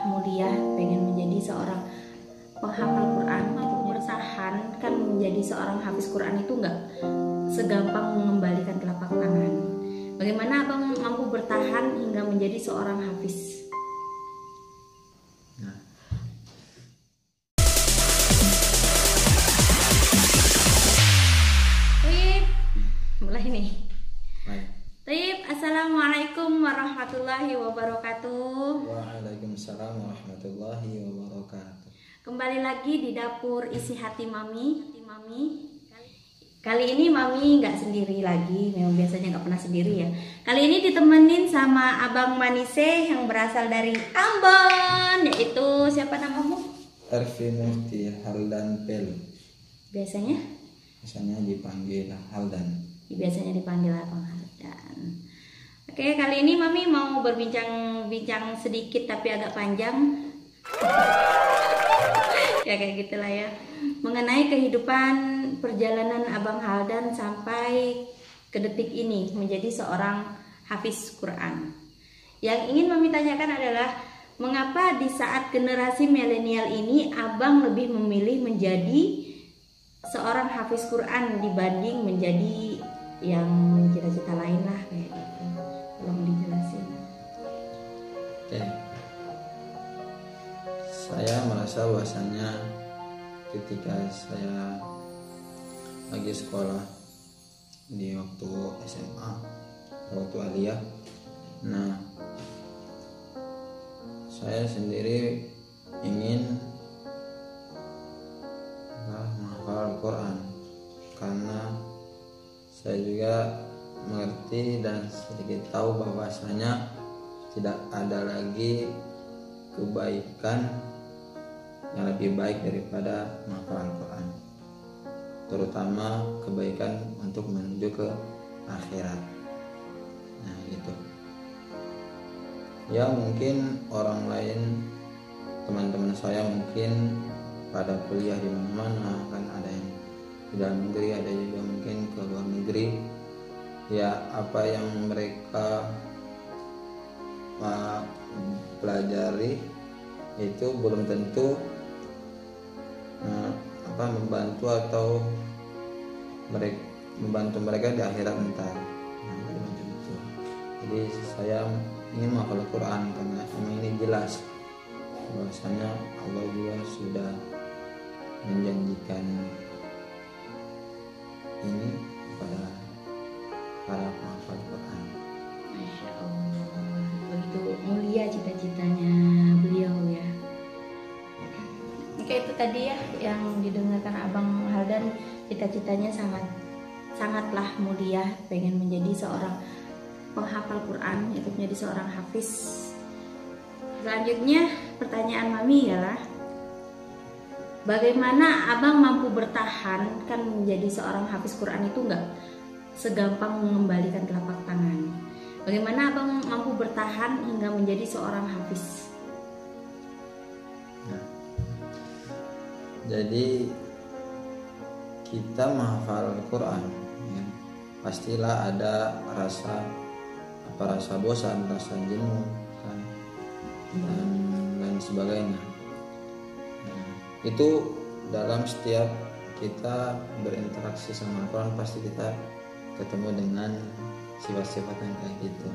mulia pengen menjadi seorang penghafal Quran. Untuk bertahan kan menjadi seorang hafiz Quran itu nggak segampang mengembalikan telapak tangan. Bagaimana abang mampu bertahan hingga menjadi seorang hafiz? Mulai nih. Taib, assalamualaikum warahmatullahi wabarakatuh. Waalaikumsalam warahmatullahi wabarakatuh. Kembali lagi di dapur isi hati Mami. Kali ini Mami nggak sendiri lagi, memang biasanya nggak pernah sendiri ya. Kali ini ditemenin sama Abang Manise yang berasal dari Ambon, yaitu siapa namamu? Erfi Mufti Haldan Pel. Biasanya dipanggil Haldan. Biasanya dipanggil Abang Haldan. Oke, kali ini Mami mau berbincang-bincang sedikit tapi agak panjang. Ya kayak gitulah ya. Mengenai kehidupan perjalanan Abang Haldan sampai ke detik ini menjadi seorang hafiz Quran. Yang ingin Mami tanyakan adalah mengapa di saat generasi milenial ini Abang lebih memilih menjadi seorang hafiz Quran dibanding menjadi yang cita-cita lain lah kayak gitu. Tolong dijelasin. Oke. Saya merasa bahwasanya ketika saya lagi sekolah di waktu SMA, waktu aliyah, nah saya sendiri ingin menghafal Al-Quran karena saya juga mengerti dan sedikit tahu bahwasanya tidak ada lagi kebaikan yang lebih baik daripada menghafal Al-Quran, terutama kebaikan untuk menuju ke akhirat. Nah gitu ya, mungkin orang lain, teman-teman saya mungkin pada kuliah di mana-mana, kan ada yang di dalam negeri, ada juga mungkin ke luar negeri. Ya apa yang mereka pelajari itu belum tentu membantu atau membantu mereka di akhirat ntar. Jadi saya ingin menghafal Quran karena ini jelas bahwasanya Allah juga sudah menjanjikan ini kepada para penghafal Quran. Masya Allah, begitu mulia cita-citanya beliau ya. Oke, itu tadi ya yang didengarkan Abang Haldan, cita-citanya sangatlah mulia, pengen menjadi seorang penghafal Quran, yaitu menjadi seorang hafiz. Selanjutnya pertanyaan Mami ialah, bagaimana Abang mampu bertahan? Kan menjadi seorang hafiz Quran itu nggak segampang mengembalikan telapak tangan. Bagaimana Abang mampu bertahan hingga menjadi seorang hafiz? Nah, jadi kita menghafal Quran ya, pastilah ada rasa bosan, rasa jenuh kan, dan lain sebagainya. Itu dalam setiap kita berinteraksi sama Al-Quran pasti kita ketemu dengan sifat-sifat yang kayak gitu.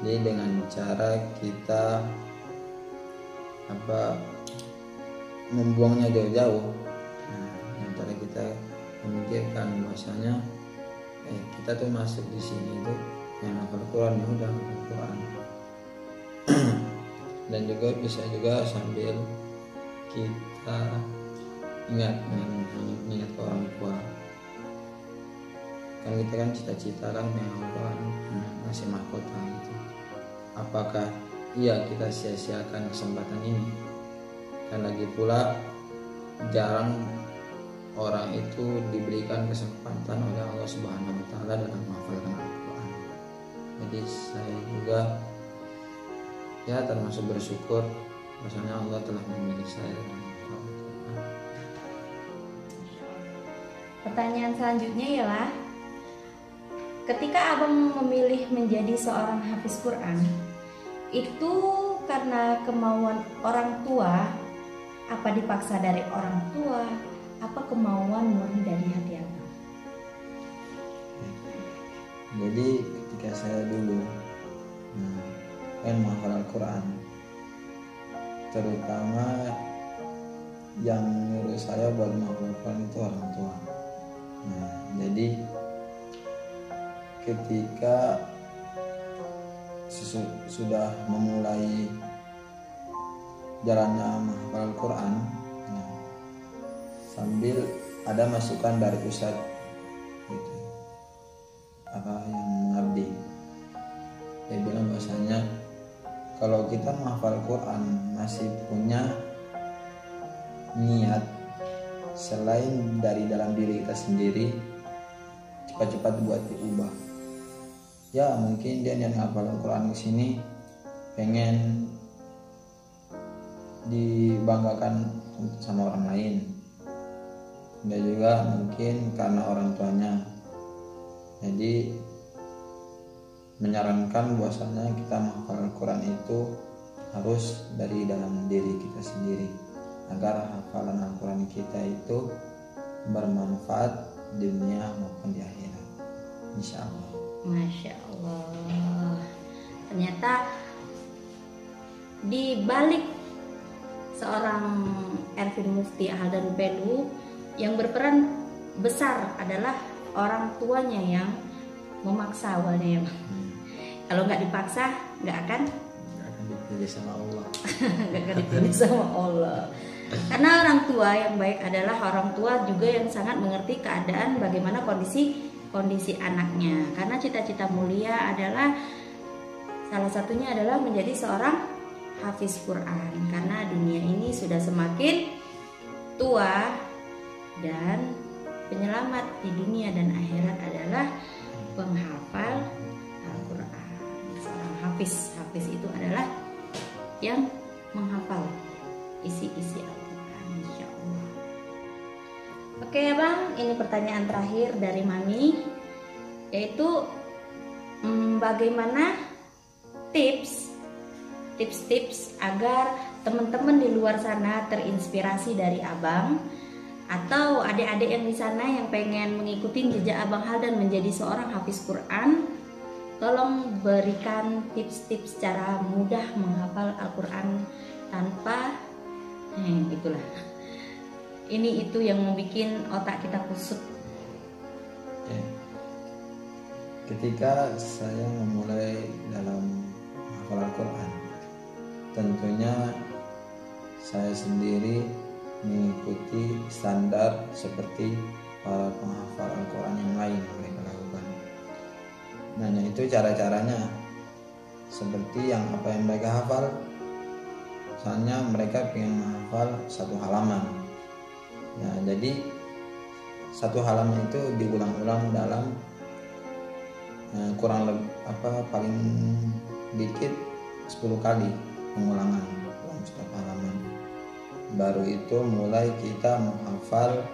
Jadi dengan cara kita membuangnya jauh-jauh, antara kita memikirkan bahwasanya kita tuh masuk di sini tuh yang hafal Quran, ya udah hafal Quran. Dan juga bisa juga sambil kita ingat ke orang tua, kan kita kan cita-cita kan menghafal ngasih mahkota gitu. Apakah iya kita sia-siakan kesempatan ini? Dan lagi pula jarang orang itu diberikan kesempatan oleh Allah Subhanahu wa taala dalam menghafalkan Al-Quran. Jadi saya juga ya termasuk bersyukur bahwasanya Allah telah memilih saya dalam menghafal Al-Quran. Pertanyaan selanjutnya ialah, ketika Abang memilih menjadi seorang hafiz Quran, itu karena kemauan orang tua, apa dipaksa dari orang tua, apa kemauan murni dari hati abang? Jadi ketika saya dulu menghafal Al-Quran, terutama yang nyuruh saya buat menghafal Al-Quran itu orang tua. Nah, jadi ketika sudah memulai jalannya menghafal Al-Quran, sambil ada masukan dari ustadz gitu, yang mengabdi, dia bilang bahwasanya kalau kita menghafal Al-Quran masih punya niat selain dari dalam diri kita sendiri, cepat-cepat buat diubah. Ya mungkin dia niat menghafal Al-Quran di sini pengen dibanggakan sama orang lain, dan juga mungkin karena orang tuanya. Jadi menyarankan bahwasanya kita menghafal Al-Quran itu harus dari dalam diri kita sendiri, agar hafalan Al-Quran kita itu bermanfaat di dunia maupun di akhirat, insya Allah. Masya Allah. Ternyata di balik seorang Ervin Mufti Haldan Pelu, yang berperan besar adalah orang tuanya yang memaksa awalnya ya Bang. Kalau nggak dipaksa nggak akan dipilih sama Allah. nggak akan dipilih sama Allah. Karena orang tua yang baik adalah orang tua juga yang sangat mengerti keadaan bagaimana kondisi anaknya. Karena cita-cita mulia adalah salah satunya adalah menjadi seorang hafiz Quran. Karena dunia ini sudah semakin tua dan penyelamat di dunia dan akhirat adalah penghafal Al-Quran. Seorang hafiz itu adalah yang menghafal isi-isi Al-Quran, insya Allah. Oke ya Bang, ini pertanyaan terakhir dari Mami, yaitu bagaimana tips agar teman-teman di luar sana terinspirasi dari Abang, atau adik-adik yang di sana yang pengen mengikuti jejak Abang Haldan menjadi seorang hafiz Quran, tolong berikan tips-tips cara mudah menghafal Al-Quran tanpa itulah. Ini itu yang membuat otak kita kusut. Ketika saya memulai dalam menghafal Al-Quran, tentunya saya sendiri mengikuti standar seperti para penghafal Al-Quran yang lain mereka lakukan. Nah, itu cara-caranya seperti yang apa yang mereka hafal. Misalnya mereka ingin menghafal satu halaman. Nah, jadi satu halaman itu diulang-ulang dalam kurang lebih paling dikit 10 kali pengulangan dalam setiap halaman. Baru itu mulai kita menghafal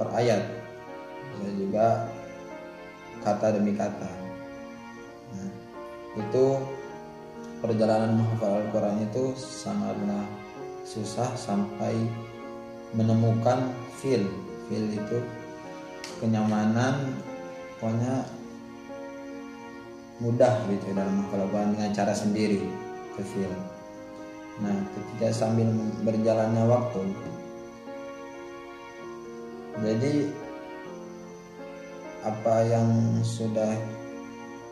per ayat, bisa juga kata demi kata. Nah, itu perjalanan menghafal Al-Quran itu sangatlah susah sampai menemukan feel itu kenyamanan, pokoknya mudah gitu dalam menghafal Al-Quran dengan cara sendiri ke feel. Nah, ketika sambil berjalannya waktu, jadi apa yang sudah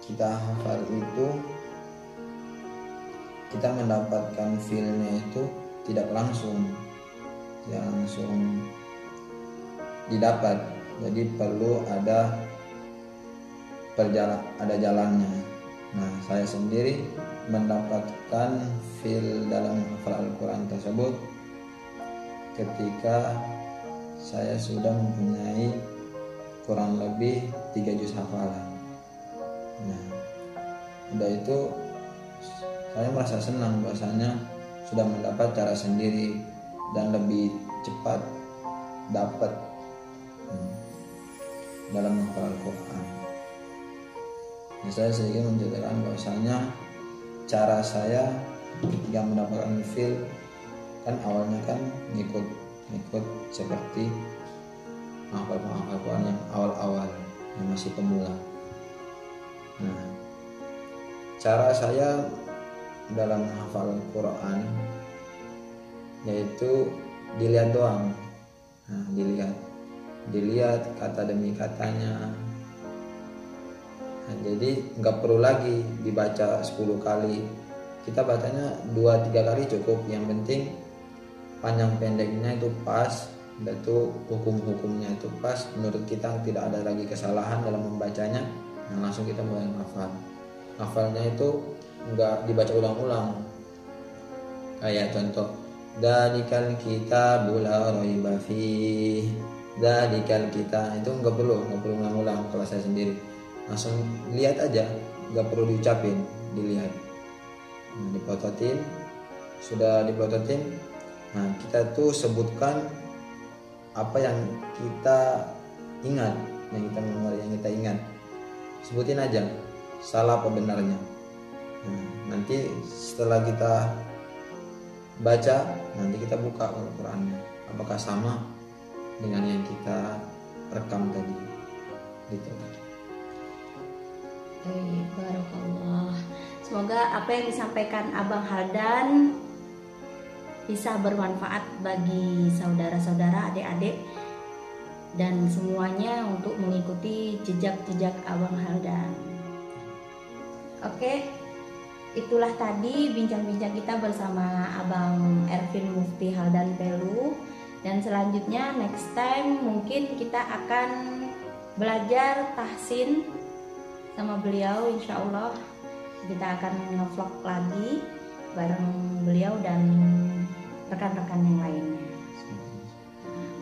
kita hafal itu kita mendapatkan feel-nya itu tidak langsung didapat. Jadi perlu ada jalannya. Nah, saya sendiri mendapatkan feel dalam menghafal Al-Quran tersebut ketika saya sudah mempunyai kurang lebih 3 juz hafalan. Nah, udah itu saya merasa senang bahwasanya sudah mendapat cara sendiri dan lebih cepat dapat dalam menghafal Al-Quran. Saya sedikit menceritakan bahwasanya cara saya ketika mendapatkan feel, kan awalnya kan ngikut seperti menghafal Quran yang awal-awal, yang masih pemula. Nah, cara saya dalam menghafal Quran yaitu dilihat doang. Nah, dilihat kata demi katanya. Nah, jadi nggak perlu lagi dibaca 10 kali. Kita bacanya 2-3 kali cukup. Yang penting panjang pendeknya itu pas, itu hukum-hukumnya itu pas. Menurut kita tidak ada lagi kesalahan dalam membacanya. Nah, langsung kita mulai menghafal. Hafalnya itu nggak dibaca ulang-ulang. Kayak contoh, Dzalikal kitabul la raiba fih. Dzalikal kita itu nggak perlu ulang-ulang kalau saya sendiri. Langsung lihat aja, nggak perlu diucapin, dilihat. Nah, diplototin, sudah diplototin. Nah, kita tuh sebutkan apa yang kita ingat, yang kita ingat. Sebutin aja, salah apa benarnya. Nah, nanti setelah kita baca, nanti kita buka Al-Qurannya, apakah sama dengan yang kita rekam tadi, gitu. Barakallah. Semoga apa yang disampaikan Abang Haldan bisa bermanfaat bagi saudara-saudara, adik-adik, dan semuanya untuk mengikuti jejak-jejak Abang Haldan. Oke, itulah tadi bincang-bincang kita bersama Abang Ervin Mufti Haldan Pelu. Dan selanjutnya next time mungkin kita akan belajar tahsin sama beliau, insya Allah kita akan nge-vlog lagi bareng beliau dan rekan-rekan yang lainnya.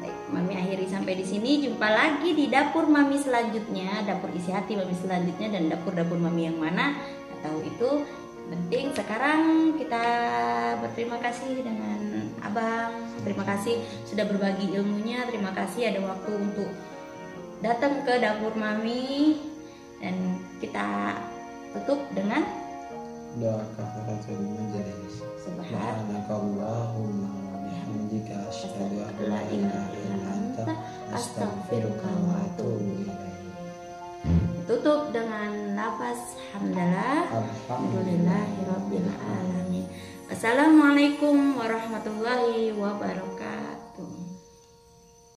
Baik, Mami akhiri sampai di sini. Jumpa lagi di dapur Mami selanjutnya, dapur isi hati Mami selanjutnya, dan dapur-dapur Mami yang mana nggak tahu itu. Penting sekarang kita berterima kasih dengan Abang. Terima kasih sudah berbagi ilmunya. Terima kasih ada waktu untuk datang ke dapur Mami. Dan kita tutup dengan doa kafaratul majelis. Subhanakallahumma wa bihamdika asyhadu an la ilaha illa anta astaghfiruka wa atubu ilaik. Tutup dengan lafaz hamdalah, alhamdulillahirabbil alamin. Assalamualaikum warahmatullahi wabarakatuh.